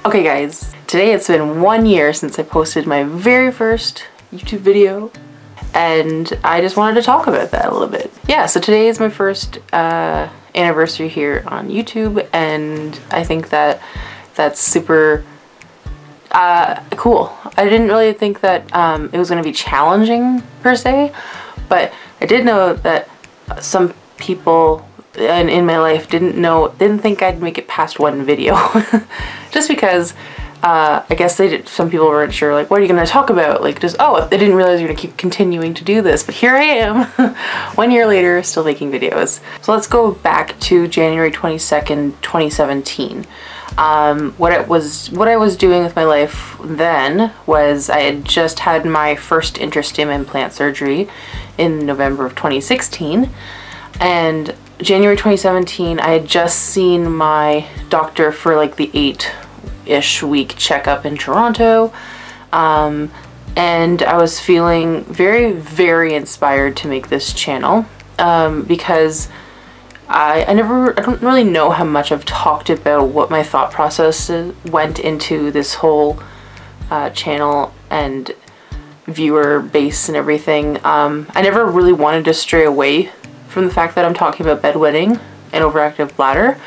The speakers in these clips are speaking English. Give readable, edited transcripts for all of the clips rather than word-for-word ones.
Okay guys, today it's been 1 year since I posted my very first YouTube video and I just wanted to talk about that a little bit. Yeah, so today is my first anniversary here on YouTube and I think that that's super cool. I didn't really think that it was going to be challenging per se, but I did know that some people in my life didn't think I'd make it past one video just because I guess some people weren't sure, like, what are you going to talk about? Like, just, oh, they didn't realize you're going to keep continuing to do this, but here I am 1 year later still making videos. So let's go back to January 22nd, 2017. What I was doing with my life then was I had just had my first interstim implant surgery in November of 2016, and January 2017 I had just seen my doctor for like the 8-ish week checkup in Toronto, and I was feeling very, very inspired to make this channel because I don't really know how much I've talked about what my thought process went into this whole channel and viewer base and everything. I never really wanted to stray away from the fact that I'm talking about bedwetting and overactive bladder,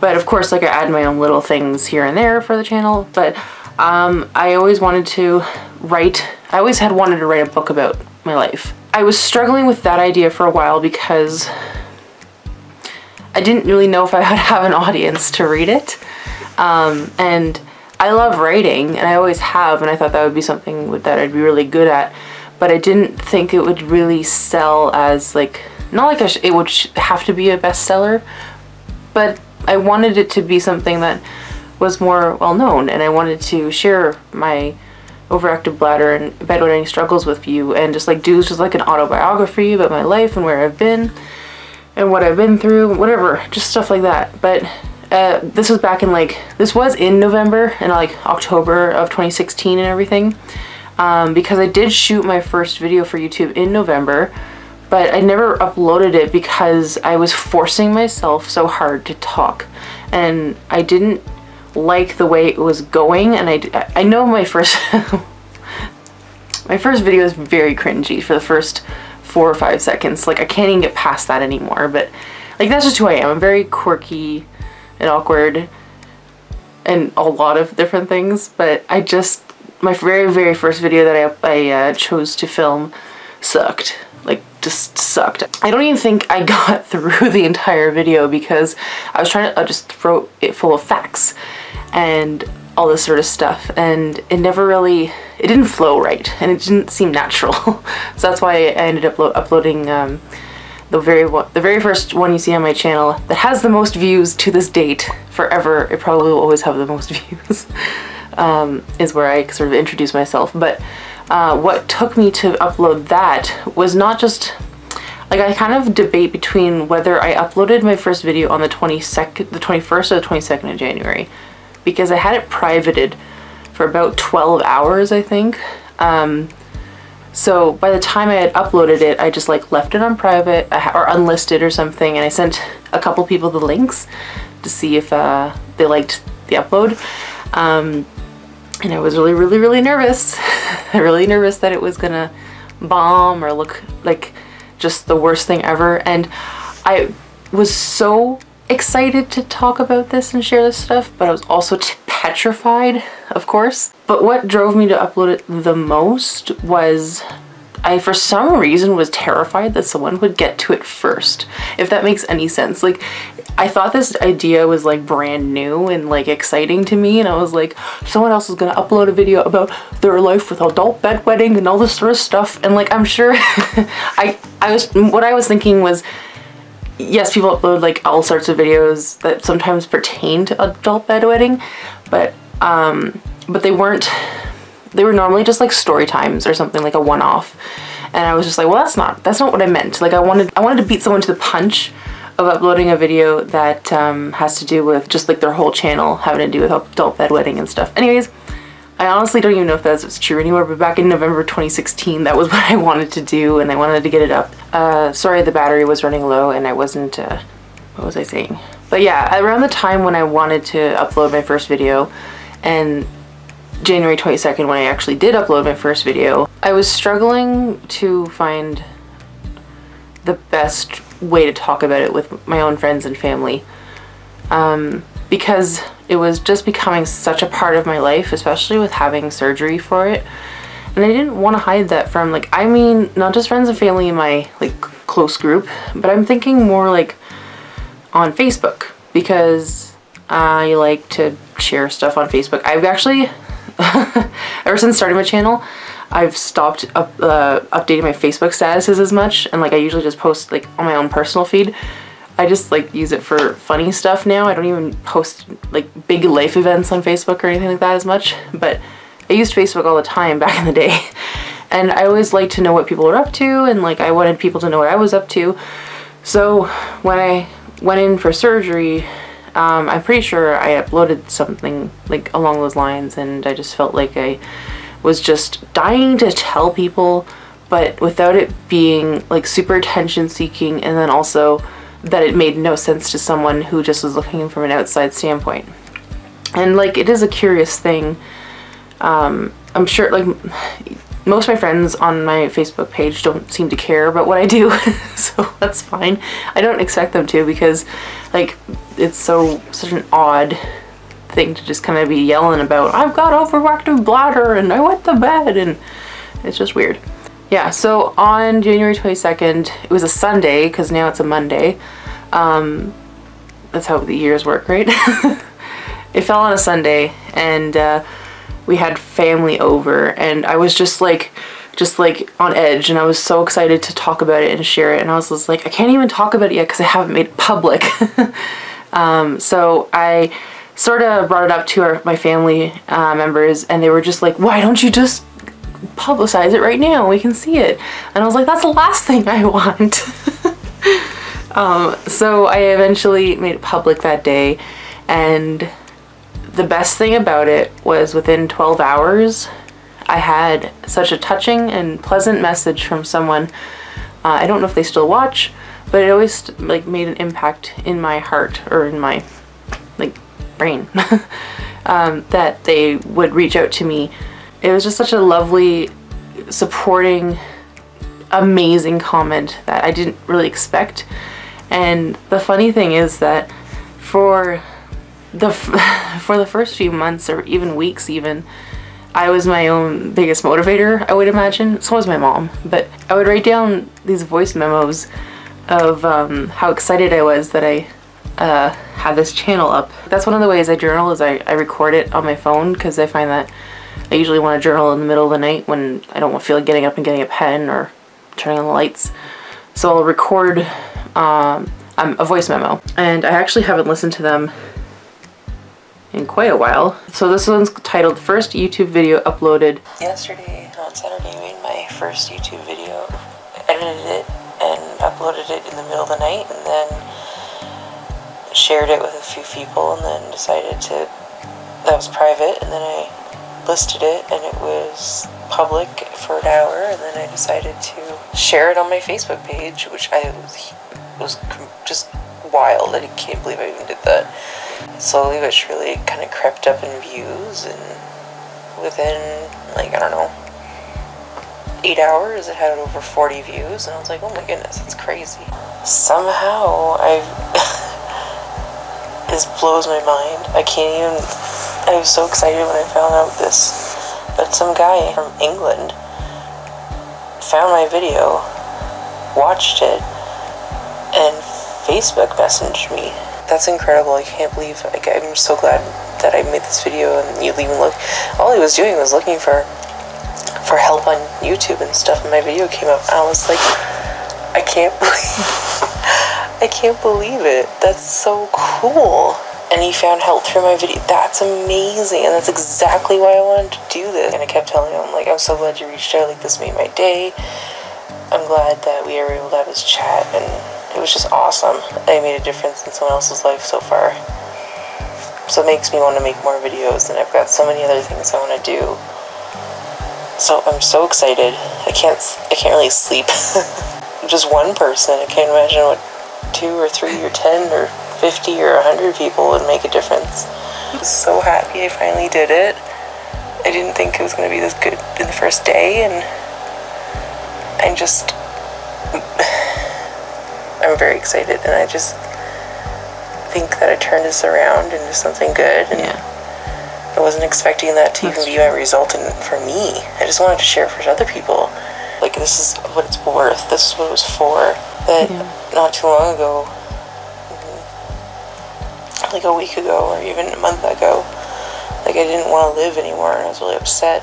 but of course, like, I add my own little things here and there for the channel. But I always wanted to write. I always had wanted to write a book about my life. I was struggling with that idea for a while because I didn't really know if I would have an audience to read it, and I love writing and I always have, and I thought that would be something that I'd be really good at, but I didn't think it would really sell as, like, not like it would have to be a bestseller, but I wanted it to be something that was more well known, and I wanted to share my overactive bladder and bedwetting struggles with you and just like do just like an autobiography about my life and where I've been and what I've been through, whatever, just stuff like that. But this was back in this was in November and like October of 2016 and everything, because I did shoot my first video for YouTube in November, but I never uploaded it because I was forcing myself so hard to talk and I didn't like the way it was going. And I know my first my first video is very cringy for the first 4 or 5 seconds. Like, I can't even get past that anymore, but like, that's just who I am. I'm very quirky and awkward and a lot of different things, but my very, very first video that I chose to film sucked. Like, just sucked. I don't even think I got through the entire video because I was trying to just throw it full of facts and all this sort of stuff, and it didn't flow right and it didn't seem natural. So that's why I ended up uploading the very first one you see on my channel that has the most views to this date forever. It probably will always have the most views. Is where I sort of introduce myself. But what took me to upload that was not just, like, I kind of debate between whether I uploaded my first video on the 21st or the 22nd of January, because I had it privated for about 12 hours, I think. So by the time I had uploaded it, I just like left it on private or unlisted or something, and I sent a couple people the links to see if they liked the upload. And I was really, really, really nervous. Really nervous that it was gonna bomb or look like just the worst thing ever. And I was so excited to talk about this and share this stuff, but I was also petrified, of course. But what drove me to upload it the most was I, for some reason, was terrified that someone would get to it first, if that makes any sense. Like, I thought this idea was like brand new and like exciting to me, and I was like, someone else is gonna upload a video about their life with adult bedwetting and all this sort of stuff. And like, I'm sure what I was thinking was, yes, people upload like all sorts of videos that sometimes pertain to adult bedwetting, but they were normally just like story times or something, like a one-off. And I was just like, well, that's not what I meant. Like, I wanted to beat someone to the punch of uploading a video that has to do with just like their whole channel having to do with adult bedwetting and stuff. Anyways, I honestly don't even know if that's true anymore, but back in November 2016, that was what I wanted to do, and I wanted to get it up. Sorry, the battery was running low and I wasn't, what was I saying? But yeah, around the time when I wanted to upload my first video, and January 22nd, when I actually did upload my first video, I was struggling to find the best way to talk about it with my own friends and family, because it was just becoming such a part of my life, especially with having surgery for it. And I didn't want to hide that from, like, I mean, not just friends and family in my, like, close group, but I'm thinking more, like, on Facebook, because I like to share stuff on Facebook. I've actually, ever since starting my channel, I've stopped updating my Facebook statuses as much, and, like, I usually just post, like, on my own personal feed. I just, like, use it for funny stuff now. I don't even post, like, big life events on Facebook or anything like that as much, but I used Facebook all the time back in the day, and I always liked to know what people were up to, and, like, I wanted people to know what I was up to. So when I went in for surgery, I'm pretty sure I uploaded something, like, along those lines, and I just felt like I was just dying to tell people, but without it being, like, super attention seeking, and then also that it made no sense to someone who just was looking from an outside standpoint. And, like, it is a curious thing. I'm sure, like, most of my friends on my Facebook page don't seem to care about what I do, so that's fine. I don't expect them to, because, like, it's such an odd thing to just kind of be yelling about, I've got overactive bladder and I went to bed, and it's just weird. Yeah, so on January 22nd, it was a Sunday, because now it's a Monday. That's how the years work, right? It fell on a Sunday, and we had family over, and I was just like on edge, and I was so excited to talk about it and share it, and I was just like, I can't even talk about it yet because I haven't made it public. So I sort of brought it up to my family members, and they were just like, why don't you just publicize it right now? We can see it. And I was like, that's the last thing I want. So I eventually made it public that day, and the best thing about it was within 12 hours, I had such a touching and pleasant message from someone. I don't know if they still watch, but it always, like, made an impact in my heart, or in my, like, brain, that they would reach out to me. It was just such a lovely, supporting, amazing comment that I didn't really expect. And the funny thing is that for the first few months, or even weeks even, I was my own biggest motivator, I would imagine. So was my mom. But I would write down these voice memos of how excited I was that I had this channel up. That's one of the ways I journal, is I record it on my phone, because I find that I usually want to journal in the middle of the night when I don't feel like getting up and getting a pen or turning on the lights. So I'll record a voice memo, and I actually haven't listened to them in quite a while. So this one's titled First YouTube Video Uploaded. Yesterday, on Saturday, I made my first YouTube video, edited it, and uploaded it in the middle of the night, and then shared it with a few people, and then decided to, that was private, and then I listed it, and it was public for an hour, and then I decided to share it on my Facebook page, which was just wild. I can't believe I even did that. Slowly but surely it kind of crept up in views, and within, like, I don't know, 8 hours it had over 40 views, and I was like, oh my goodness, that's crazy. Somehow this blows my mind. I was so excited when I found out this, but some guy from England found my video, watched it, and Facebook messaged me. That's incredible. I can't believe, like, I'm so glad that I made this video, and you even look, all he was doing was looking for help on YouTube and stuff, and my video came up, and I was like, I can't believe it. That's so cool. And he found help through my video. That's amazing, and that's exactly why I wanted to do this. And I kept telling him, like, I'm so glad you reached out, like, this made my day. I'm glad that we were able to have this chat, and it was just awesome. I made a difference in someone else's life so far. So it makes me want to make more videos, and I've got so many other things I want to do. So I'm so excited. I can't really sleep. Just one person, I can't imagine what 2 or 3 or 10 or 50 or 100 people would make a difference. was so happy I finally did it. I didn't think it was going to be this good in the first day, and I'm very excited, and I just think that I turned this around into something good, and I wasn't expecting that to even be my result for me. I just wanted to share it for other people. Like, this is what it's worth, this is what it was for. But not too long ago, like a week ago or even a month ago, like I didn't want to live anymore, and I was really upset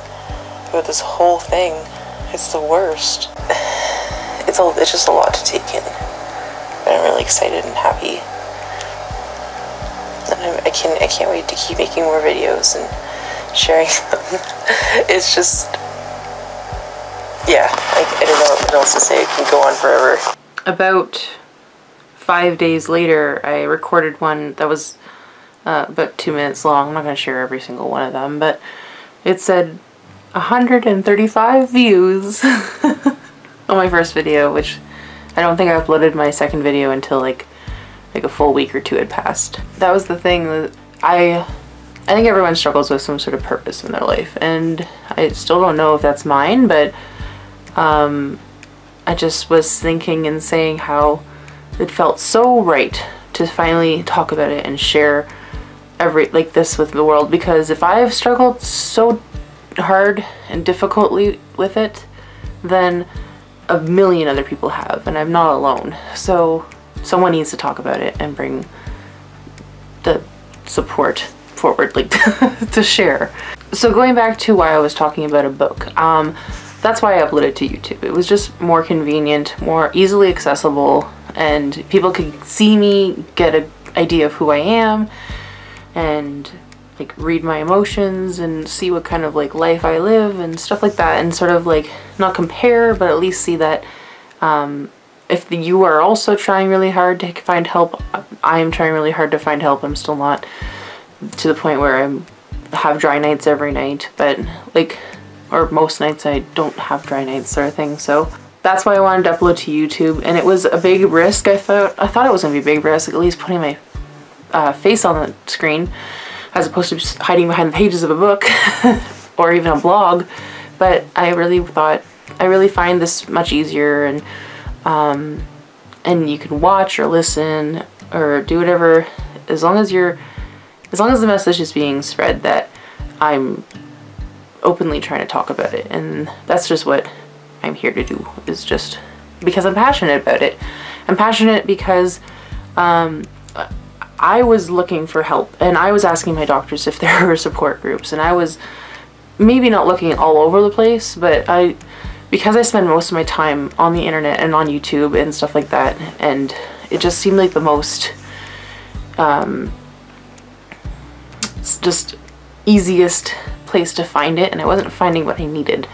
about this whole thing. It's the worst. It's just a lot to take in. But I'm really excited and happy. And I can't wait to keep making more videos and sharing them. It's just, I don't know what else to say. It can go on forever. About 5 days later, I recorded one that was about 2 minutes long. I'm not going to share every single one of them, but it said 135 views on my first video, which I don't think I uploaded my second video until like a full week or two had passed. That was the thing that I think everyone struggles with some sort of purpose in their life, and I still don't know if that's mine, but I just was thinking and saying how it felt so right to finally talk about it and share this with the world, because if I've struggled so hard and difficultly with it, then a million other people have, and I'm not alone. So someone needs to talk about it and bring the support forward, like to share. So going back to why I was talking about a book, that's why I uploaded to YouTube. It was just more convenient, more easily accessible, and people could see me, get an idea of who I am, and like read my emotions and see what kind of like life I live and stuff like that, and sort of like not compare, but at least see that if you are also trying really hard to find help, I am trying really hard to find help. I'm still not to the point where I have dry nights every night, but like, or most nights I don't have dry nights sort of thing. So that's why I wanted to upload to YouTube, and it was a big risk. I thought it was gonna be a big risk, at least putting my face on the screen as opposed to just hiding behind the pages of a book or even a blog. But I really find this much easier, and you can watch or listen or do whatever, as long as the message is being spread that I'm openly trying to talk about it. And that's just what I'm here to do, is just because I'm passionate about it. I'm passionate because I was looking for help, and I was asking my doctors if there were support groups, and I was maybe not looking all over the place, but because I spend most of my time on the internet and on YouTube and stuff like that, and it just seemed like the most just easiest place to find it, and I wasn't finding what I needed.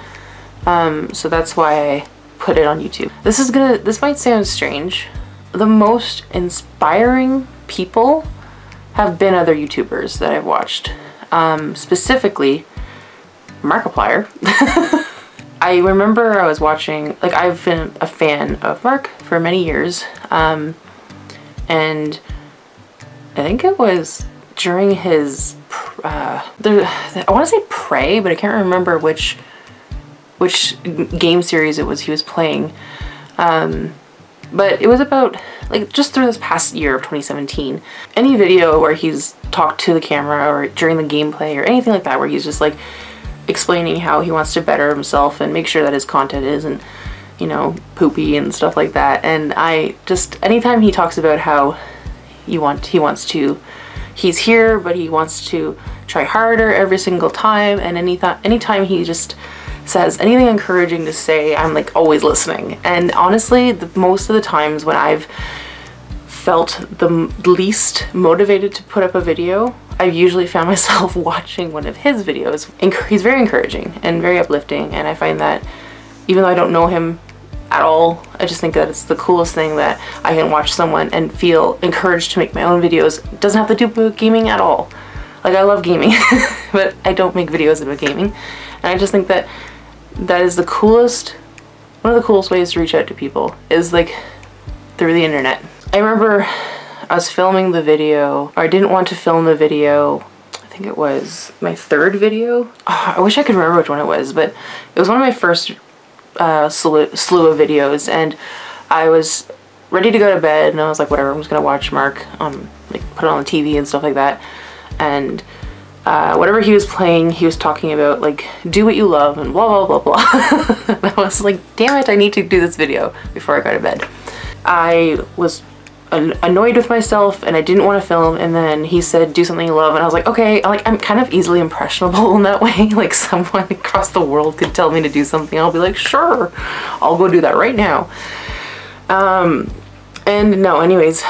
So that's why I put it on YouTube. This might sound strange. The most inspiring people have been other YouTubers that I've watched. Specifically, Markiplier. I remember I was watching, like, I've been a fan of Mark for many years, and I think it was during his, I want to say Prey, but I can't remember which game series it was he was playing, but it was about, like, just through this past year of 2017, any video where he's talked to the camera or during the gameplay or anything like that, where he's just like explaining how he wants to better himself and make sure that his content isn't, you know, poopy and stuff like that. And anytime he talks about how he's here, but he wants to try harder every single time, and anytime he just says anything encouraging to say, I'm like always listening. And honestly, most of the times when I've felt the least motivated to put up a video, I've usually found myself watching one of his videos. He's very encouraging and very uplifting, and I find that even though I don't know him at all, I just think that it's the coolest thing that I can watch someone and feel encouraged to make my own videos. It doesn't have to do with gaming at all. Like, I love gaming, but I don't make videos about gaming. And I just think that that is one of the coolest ways to reach out to people, is like through the internet. I remember I was filming the video, or I didn't want to film the video, I think think it was my third video. Oh, I wish I could remember which one it was, but it was one of my first slew of videos, and I was ready to go to bed, and I was like, whatever, I'm just gonna watch Mark, like put it on the TV and stuff like that, and whatever he was playing, he was talking about like, do what you love and blah blah blah blah. And I was like, damn it, I need to do this video before I go to bed. I was annoyed with myself and I didn't want to film, and then he said do something you love, and I was like, okay, I'm kind of easily impressionable in that way. Like someone across the world could tell me to do something, I'll be like, sure, I'll go do that right now. And no, anyways,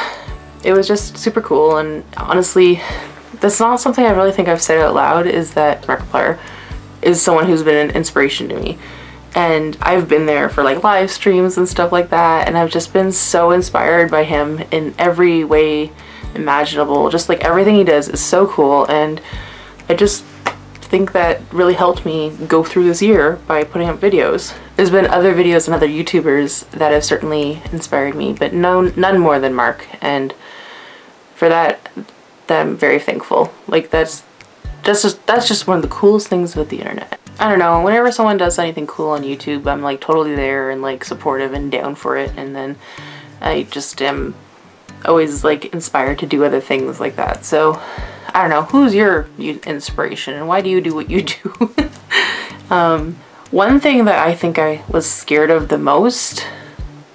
it was just super cool, and honestly, that's not something I really think I've said out loud, is that Markiplier is someone who's been an inspiration to me. And I've been there for like live streams and stuff like that, and I've just been so inspired by him in every way imaginable. Just like everything he does is so cool, and I just think that really helped me go through this year by putting up videos. There's been other videos and other YouTubers that have certainly inspired me, but none more than Mark, and for that I'm very thankful. Like that's just one of the coolest things with the internet. I don't know, whenever someone does anything cool on YouTube, I'm like totally there and like supportive and down for it, and then I just am always like inspired to do other things like that. So I don't know, who's your inspiration and why do you do what you do? One thing that I think I was scared of the most,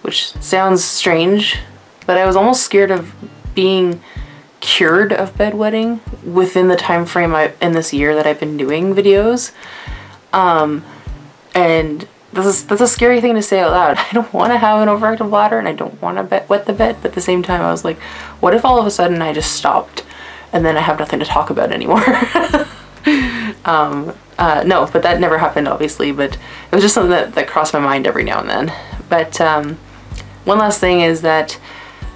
which sounds strange, but I was almost scared of being cured of bedwetting within the time frame in this year that I've been doing videos. And that's a scary thing to say out loud. I don't want to have an overactive bladder and I don't want to wet the bed, but at the same time I was like, what if all of a sudden I just stopped and then I have nothing to talk about anymore? No, but that never happened obviously, but it was just something that crossed my mind every now and then. But one last thing is that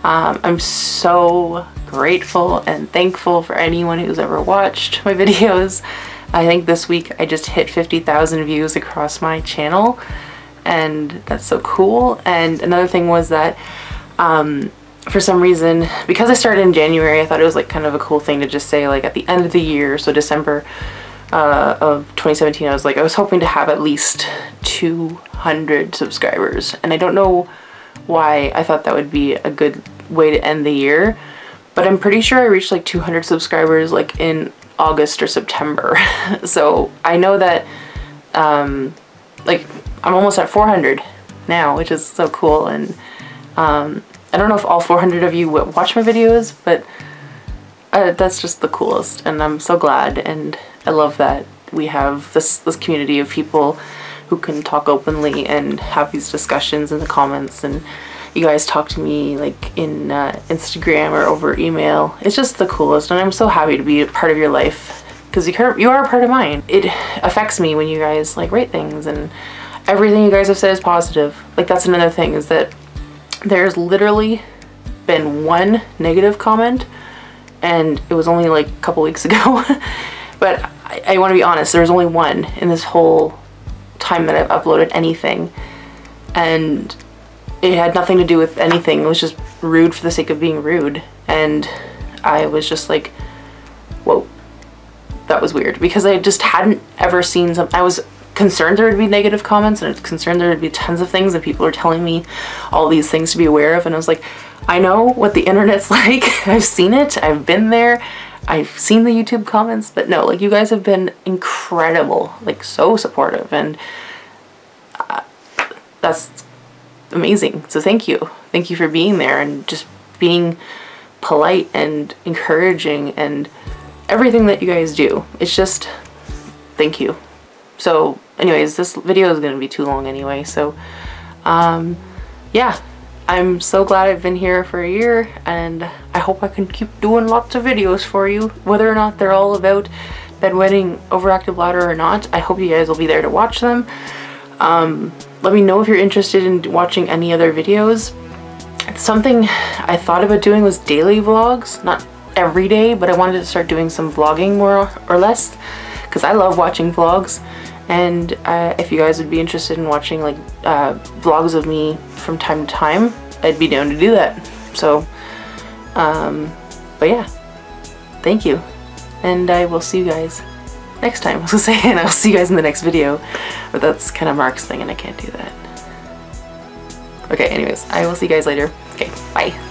I'm so grateful and thankful for anyone who's ever watched my videos. I think this week I just hit 50,000 views across my channel, and that's so cool. And another thing was that for some reason, because I started in January, I thought it was like kind of a cool thing to just say like at the end of the year, so December of 2017, I was hoping to have at least 200 subscribers, and I don't know why I thought that would be a good way to end the year, but I'm pretty sure I reached like 200 subscribers like in August or September. So I know that like I'm almost at 400 now, which is so cool. And I don't know if all 400 of you watch my videos, but that's just the coolest, and I'm so glad, and I love that we have this community of people who can talk openly and have these discussions in the comments, and you guys talk to me like in Instagram or over email. It's just the coolest, and I'm so happy to be a part of your life, because you are a part of mine. It affects me when you guys like rate things, and everything you guys have said is positive. Like that's another thing, is that there's literally been one negative comment, and it was only like a couple weeks ago. But I want to be honest, there was only one in this whole time that I've uploaded anything, and it had nothing to do with anything. It was just rude for the sake of being rude, and I was just like, whoa, that was weird, because I just hadn't ever seen some. I was concerned there would be negative comments, and I was concerned there would be tons of things, and people are telling me all these things to be aware of, and I was like, I know what the internet's like. I've seen it, I've been there, I've seen the YouTube comments, but no, like you guys have been incredible, like so supportive, and that's amazing. So thank you. Thank you for being there and just being polite and encouraging and everything that you guys do. It's just, thank you. So anyways, this video is going to be too long anyway, so yeah, I'm so glad I've been here for a year, and I hope I can keep doing lots of videos for you, whether or not they're all about bedwetting, overactive bladder or not. I hope you guys will be there to watch them. Let me know if you're interested in watching any other videos. Something I thought about doing was daily vlogs, not every day, but I wanted to start doing some vlogging more or less, because I love watching vlogs. And if you guys would be interested in watching like vlogs of me from time to time, I'd be down to do that. So but yeah, thank you, and I will see you guys next time. I was gonna say, and I'll see you guys in the next video, but that's kind of Mark's thing and I can't do that. Okay, anyways, I will see you guys later. Okay, bye.